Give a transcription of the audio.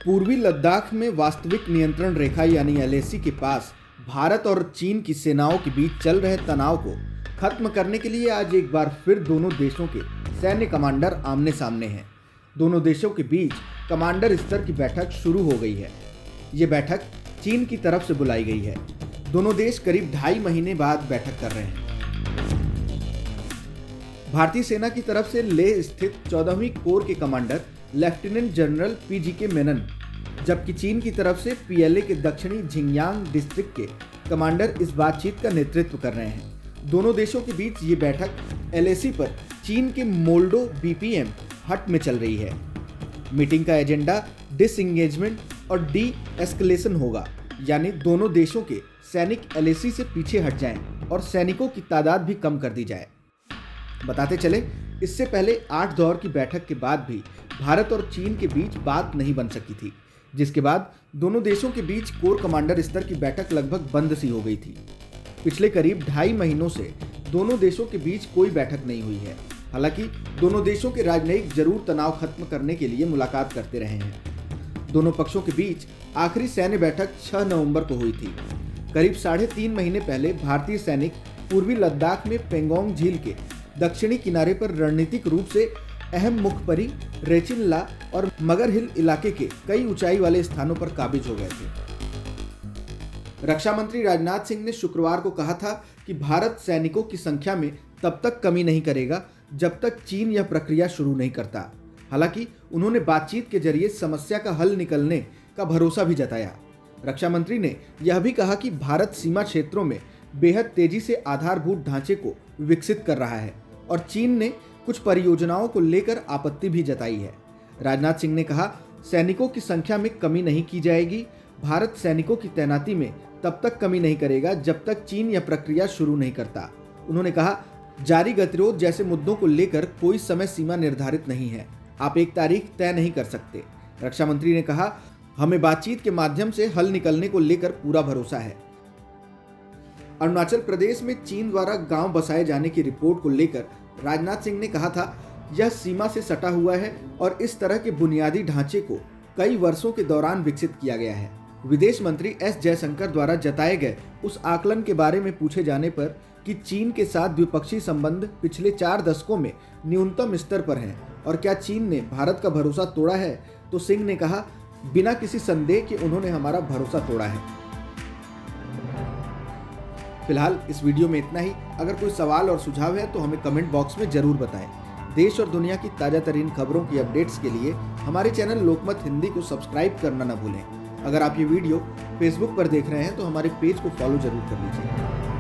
पूर्वी लद्दाख में वास्तविक नियंत्रण रेखा यानी एलएसी के पास भारत और चीन की सेनाओं के बीच चल रहे तनाव को खत्म करने के लिए आज एक बार फिर दोनों देशों के सैन्य कमांडर आमने सामने हैं। दोनों देशों के बीच कमांडर स्तर की बैठक शुरू हो गई है। ये बैठक चीन की तरफ से बुलाई गई है। दोनों देश करीब 2.5 महीने बाद बैठक कर रहे हैं। भारतीय सेना की तरफ से लेह स्थित 14वीं कोर के commander lieutenant general PGK Menon, जबकि चीन की तरफ से पीएलए के दक्षिणी झिंगयांग डिस्ट्रिक्ट के कमांडर इस बातचीत का नेतृत्व कर रहे हैं। दोनों देशों के बीच ये बैठक एलएसी पर चीन के मोल्डो बीपीएम हट में चल रही है। मीटिंग का एजेंडा डिसएंगेजमेंट और डी एस्केलेशन होगा, यानी दोनों देशों के सैनिक एलएसी से पीछे हट जाएं और सैनिकों की तादाद भी कम कर दी जाए। बताते चले, इससे पहले 8 दौर की बैठक के बाद भी भारत और चीन के बीच बात नहीं बन सकी थी, जिसके बाद दोनों देशों के बीच कोर कमांडर स्तर की बैठक लगभग बंद सी हो गई थी। पिछले करीब 2.5 महीनों से दोनों देशों के बीच कोई बैठक नहीं हुई है। हालांकि दोनों देशों के राजनयिक जरूर तनाव खत्म करने के लिए मुलाकात करते रहे हैं। दोनों पक्षों के बीच आखिरी सैन्य बैठक 6 नवंबर को हुई थी। करीब 3.5 महीने पहले भारतीय सैनिक पूर्वी लद्दाख में पेंगोंग झील के दक्षिणी किनारे पर रणनीतिक रूप से अहम मुखपरी, रेचिनला और मगर हिल इलाके के कई ऊंचाई वाले स्थानों पर काबिज हो गए थे। रक्षा मंत्री राजनाथ सिंह ने शुक्रवार को कहा था कि भारत सैनिकों की संख्या में तब तक कमी नहीं करेगा जब तक चीन यह प्रक्रिया शुरू नहीं करता। हालांकि उन्होंने बातचीत के जरिए समस्या का हल निकलने का भरोसा भी जताया। रक्षा मंत्री ने यह भी कहा कि भारत सीमा क्षेत्रों में बेहद तेजी से आधारभूत ढांचे को विकसित कर रहा है और चीन ने कुछ परियोजनाओं को लेकर आपत्ति भी जताई है। राजनाथ सिंह ने कहा, सैनिकों की संख्या में कमी नहीं की जाएगी। भारत सैनिकों की तैनाती में तब तक कमी नहीं करेगा जब तक चीन यह प्रक्रिया शुरू नहीं करता। उन्होंने कहा, जारी गतिरोध जैसे मुद्दों को लेकर कोई समय सीमा निर्धारित नहीं है। आप एक तारीख तय नहीं कर सकते। रक्षा मंत्री ने कहा, हमें बातचीत के माध्यम से हल निकलने को लेकर पूरा भरोसा है। अरुणाचल प्रदेश में चीन द्वारा गांव बसाए जाने की रिपोर्ट को लेकर राजनाथ सिंह ने कहा था, यह सीमा से सटा हुआ है और इस तरह के बुनियादी ढांचे को कई वर्षों के दौरान विकसित किया गया है। विदेश मंत्री एस जयशंकर द्वारा जताए गए उस आकलन के बारे में पूछे जाने पर कि चीन के साथ द्विपक्षीय संबंध पिछले 4 दशकों में न्यूनतम स्तर पर हैं और क्या चीन ने भारत का भरोसा तोड़ा है, तो सिंह ने कहा, बिना किसी संदेह के उन्होंने हमारा भरोसा तोड़ा है। फिलहाल इस वीडियो में इतना ही। अगर कोई सवाल और सुझाव है तो हमें कमेंट बॉक्स में जरूर बताएं। देश और दुनिया की ताज़ा तरीन खबरों की अपडेट्स के लिए हमारे चैनल लोकमत हिंदी को सब्सक्राइब करना न भूलें। अगर आप ये वीडियो फेसबुक पर देख रहे हैं तो हमारे पेज को फॉलो जरूर कर लीजिए।